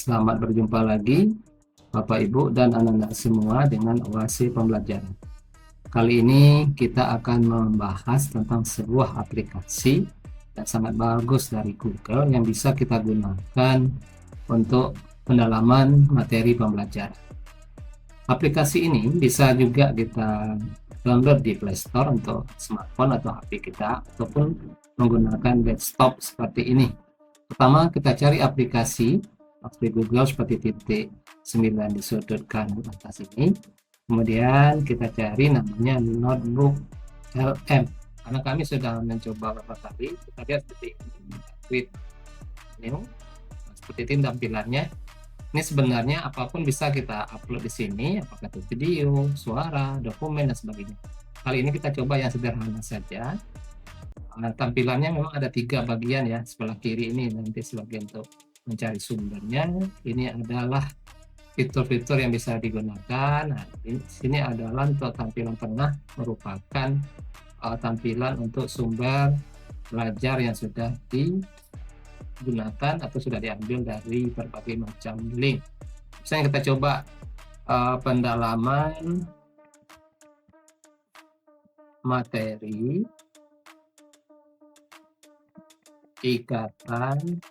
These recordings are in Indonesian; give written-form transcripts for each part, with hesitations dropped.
Selamat berjumpa lagi Bapak Ibu dan anak-anak semua dengan Oase Pembelajaran. Kali ini kita akan membahas tentang sebuah aplikasi yang sangat bagus dari Google yang bisa kita gunakan untuk pendalaman materi pembelajaran. Aplikasi ini bisa juga kita download di Play Store untuk smartphone atau HP kita, ataupun menggunakan desktop seperti ini. Pertama, kita cari aplikasi Google seperti titik 9 di sudut kanan atas ini. Kemudian kita cari namanya Notebook LM. Karena kami sudah mencoba beberapa kali, kita lihat seperti ini, tweet new, seperti ini tampilannya. Ini sebenarnya apapun bisa kita upload di sini, apakah itu video, suara, dokumen, dan sebagainya. Kali ini kita coba yang sederhana saja. Tampilannya memang ada 3 bagian ya, sebelah kiri ini nanti sebagai untuk mencari sumbernya. Ini adalah fitur-fitur yang bisa digunakan. Nah, di sini adalah untuk tampilan tengah merupakan tampilan untuk sumber belajar yang sudah digunakan atau sudah diambil dari berbagai macam link. Misalnya kita coba pendalaman materi ikatan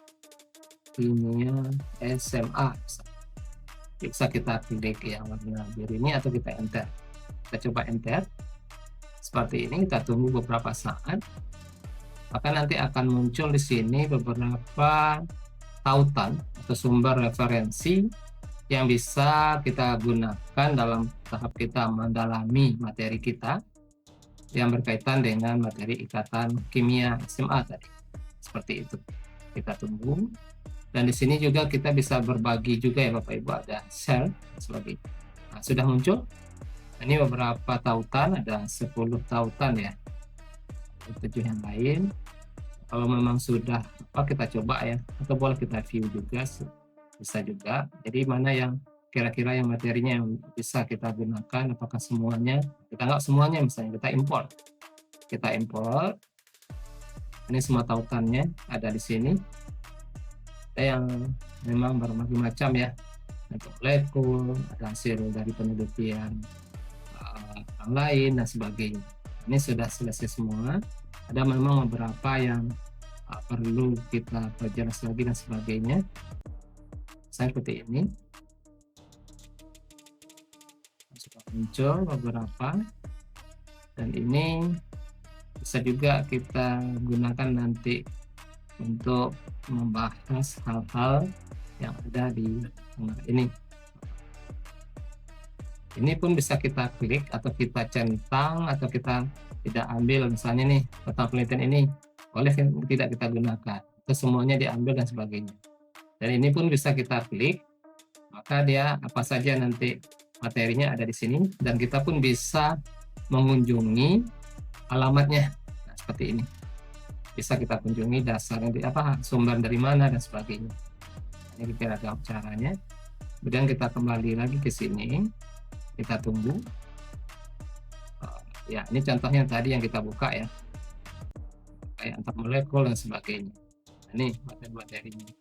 kimia SMA. Bisa kita klik yang warna biru ini atau kita enter. Kita coba enter seperti ini, kita tunggu beberapa saat, maka nanti akan muncul di sini beberapa tautan atau sumber referensi yang bisa kita gunakan dalam tahap kita mendalami materi kita yang berkaitan dengan materi ikatan kimia SMA tadi. Seperti itu. Kita tunggu. Dan di sini juga kita bisa berbagi juga ya Bapak Ibu, ada share sebagai. Nah, sudah muncul. Ini beberapa tautan, ada 10 tautan ya. 7 yang lain. Kalau memang sudah kita coba ya, atau boleh kita view juga, bisa juga. Jadi mana yang kira-kira yang materinya yang bisa kita gunakan, apakah semuanya? Kita nggak semuanya, misalnya kita import. Kita import. Ini semua tautannya ada di sini. Ada yang memang berbagai macam ya, untuk molekul, ada hasil dari penelitian orang lain dan sebagainya. Ini sudah selesai semua. Ada memang beberapa yang perlu kita perjelas lagi dan sebagainya. Saya seperti ini sudah muncul beberapa, dan ini bisa juga kita gunakan nanti untuk membahas hal-hal yang ada di tengah ini. Ini pun bisa kita klik atau kita centang atau kita tidak ambil, misalnya nih tentang penelitian ini boleh tidak kita gunakan, atau semuanya diambil dan sebagainya. Dan ini pun bisa kita klik, maka dia apa saja nanti materinya ada di sini, dan kita pun bisa mengunjungi alamatnya. Nah, seperti ini. Bisa kita kunjungi dasarnya di sumber dari mana dan sebagainya. Ini kita lihat caranya. Kemudian kita kembali lagi ke sini, kita tunggu. Ya, ini contohnya tadi yang kita buka ya, kayak antar molekul dan sebagainya. Ini materi-materinya.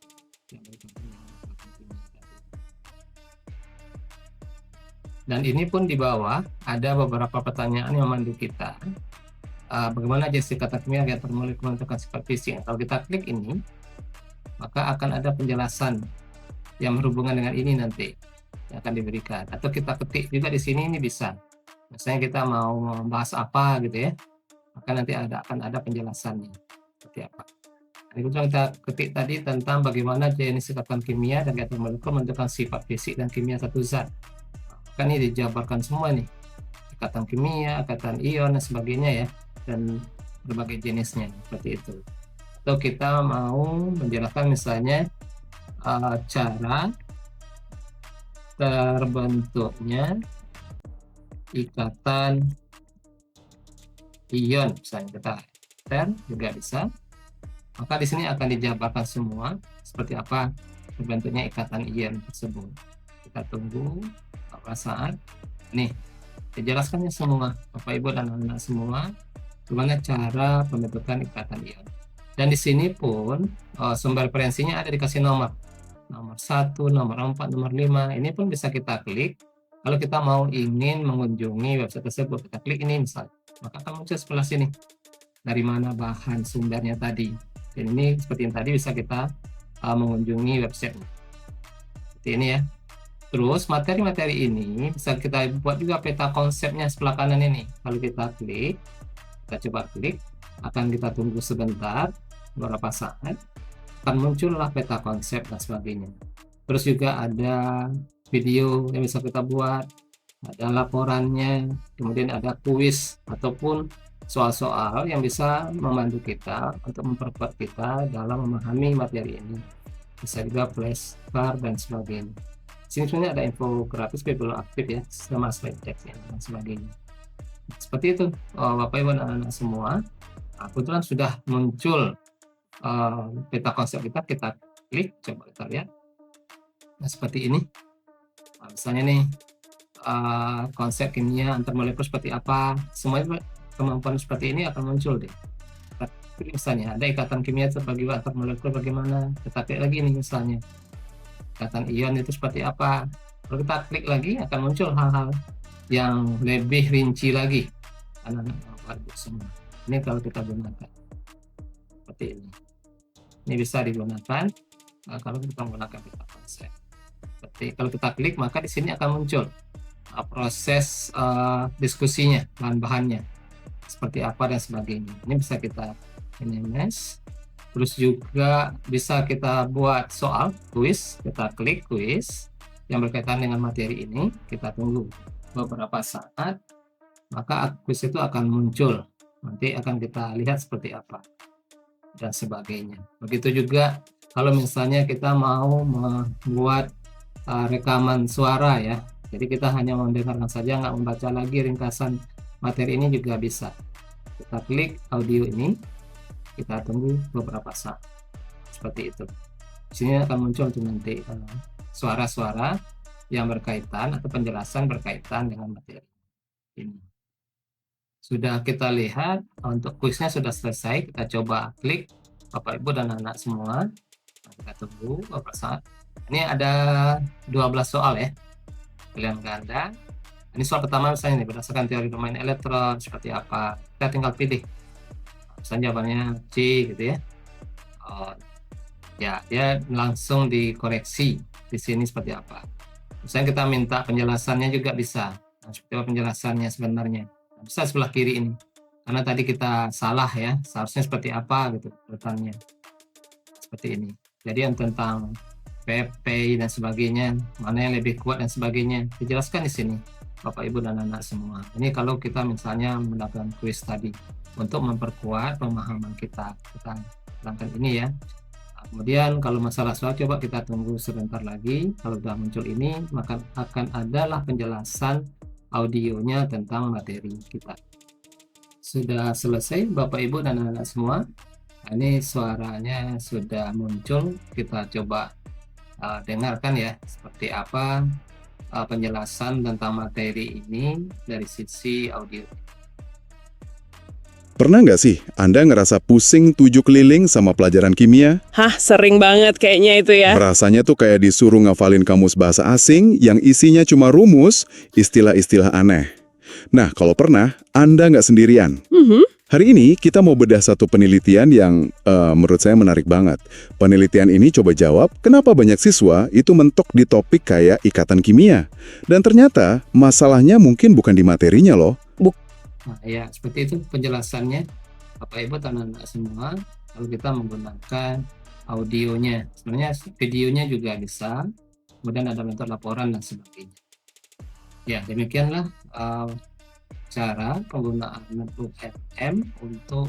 Dan ini pun di bawah ada beberapa pertanyaan yang memandu kita. Bagaimana jasa kata kimia reaktor molekul menentukan sifat fisik. Kalau kita klik ini, maka akan ada penjelasan yang berhubungan dengan ini nanti yang akan diberikan. Atau kita ketik juga di sini, ini bisa. Misalnya kita mau membahas apa gitu ya, maka nanti akan ada penjelasannya seperti apa. Ini kita ketik tadi tentang bagaimana jenis ikatan kimia dan reaktor molekul menentukan sifat fisik dan kimia satu zat. Maka ini dijabarkan semua nih, ikatan kimia, ikatan ion dan sebagainya ya, dan berbagai jenisnya seperti itu. Atau kita mau menjelaskan misalnya cara terbentuknya ikatan ion, misalnya kita enter juga bisa. Maka di sini akan dijabarkan semua seperti apa terbentuknya ikatan ion tersebut. Kita tunggu beberapa saat. Nih, dijelaskannya semua Bapak Ibu dan anak-anak semua, bagaimana cara pembentukan ikatan ion. Dan di sini pun sumber referensinya ada dikasih nomor. nomor 1, nomor 4, nomor 5. Ini pun bisa kita klik. Kalau kita mau ingin mengunjungi website tersebut, kita klik ini misalnya, maka akan muncul sebelah sini dari mana bahan sumbernya tadi. Dan ini seperti yang tadi bisa kita mengunjungi website seperti ini ya. Terus materi-materi ini bisa kita buat juga peta konsepnya sebelah kanan ini. Kalau kita klik, kita coba klik, akan kita tunggu sebentar, beberapa saat, akan muncullah peta konsep dan sebagainya. Terus juga ada video yang bisa kita buat, ada laporannya, kemudian ada kuis ataupun soal-soal yang bisa membantu kita untuk memperkuat kita dalam memahami materi ini. Bisa juga flashcard dan sebagainya. Sini sebenarnya ada infografis belum aktif ya, sama slide text dan sebagainya. Seperti itu, Bapak Ibu dan anak-anak semua. Nah, kebetulan sudah muncul peta konsep kita klik, coba kita lihat. Nah, seperti ini. Nah, misalnya nih, konsep kimia antar molekul seperti apa, semuanya kemampuan seperti ini akan muncul deh. Tapi misalnya ada ikatan kimia terbagi antar molekul bagaimana, kita klik lagi nih misalnya. Ikatan ion itu seperti apa. Kalau kita klik lagi akan muncul hal-hal yang lebih rinci lagi. Anak-anak semua. Ini kalau kita gunakan seperti ini. Ini bisa digunakan kalau kita menggunakan peta konsep. Seperti kalau kita klik maka di sini akan muncul proses diskusinya, bahan-bahannya seperti apa dan sebagainya. Ini bisa kita NMS. Terus juga bisa kita buat soal kuis, kita klik kuis yang berkaitan dengan materi ini, kita tunggu beberapa saat, maka kuis itu akan muncul. Nanti akan kita lihat seperti apa dan sebagainya. Begitu juga kalau misalnya kita mau membuat rekaman suara ya, jadi kita hanya mendengarkan saja, nggak membaca lagi ringkasan materi ini juga bisa. Kita klik audio ini, kita tunggu beberapa saat seperti itu. Di sini akan muncul nanti suara-suara yang berkaitan atau penjelasan berkaitan dengan materi ini. Sudah kita lihat untuk kuisnya sudah selesai, kita coba klik Bapak Ibu dan anak semua. Kita tunggu beberapa saat. Ini ada 12 soal ya, pilihan ganda. Ini soal pertama misalnya nih, berdasarkan teori domain elektron seperti apa, kita tinggal pilih. Misalnya jawabannya C gitu ya. Ya, dia langsung dikoreksi di sini seperti apa. Misalnya kita minta penjelasannya juga bisa. Nah, seperti apa penjelasannya sebenarnya. Nah, bisa sebelah kiri ini. Karena tadi kita salah ya, seharusnya seperti apa gitu urutannya. Seperti ini. Jadi yang tentang PP dan sebagainya, mana yang lebih kuat dan sebagainya, dijelaskan di sini. Bapak Ibu dan anak semua. Ini kalau kita misalnya melakukan kuis tadi untuk memperkuat pemahaman kita tentang ini ya. Kemudian kalau masalah soal coba kita tunggu sebentar lagi. Kalau sudah muncul ini maka akan adalah penjelasan audionya tentang materi kita. Sudah selesai Bapak Ibu dan anak-anak semua. Nah, ini suaranya sudah muncul. Kita coba dengarkan ya seperti apa penjelasan tentang materi ini dari sisi audio. Pernah nggak sih Anda ngerasa pusing 7 keliling sama pelajaran kimia? Hah, sering banget kayaknya itu ya. Rasanya tuh kayak disuruh ngafalin kamus bahasa asing yang isinya cuma rumus, istilah-istilah aneh. Nah, kalau pernah, Anda nggak sendirian. Hari ini kita mau bedah satu penelitian yang menurut saya menarik banget. Penelitian ini coba jawab kenapa banyak siswa itu mentok di topik kayak ikatan kimia. Dan ternyata masalahnya mungkin bukan di materinya loh. Nah ya, seperti itu penjelasannya Bapak Ibu dan anak semua. Kalau kita menggunakan audionya, sebenarnya videonya juga bisa, kemudian ada bentuk laporan dan sebagainya. Ya, demikianlah cara penggunaan notebook FM untuk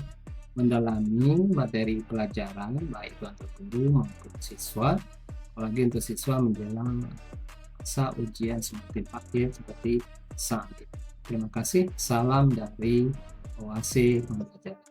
mendalami materi pelajaran baik untuk guru maupun siswa, apalagi untuk siswa menjelang masa ujian semakin akhir seperti saat ini. Terima kasih, salam dari OAC Pembelajaran.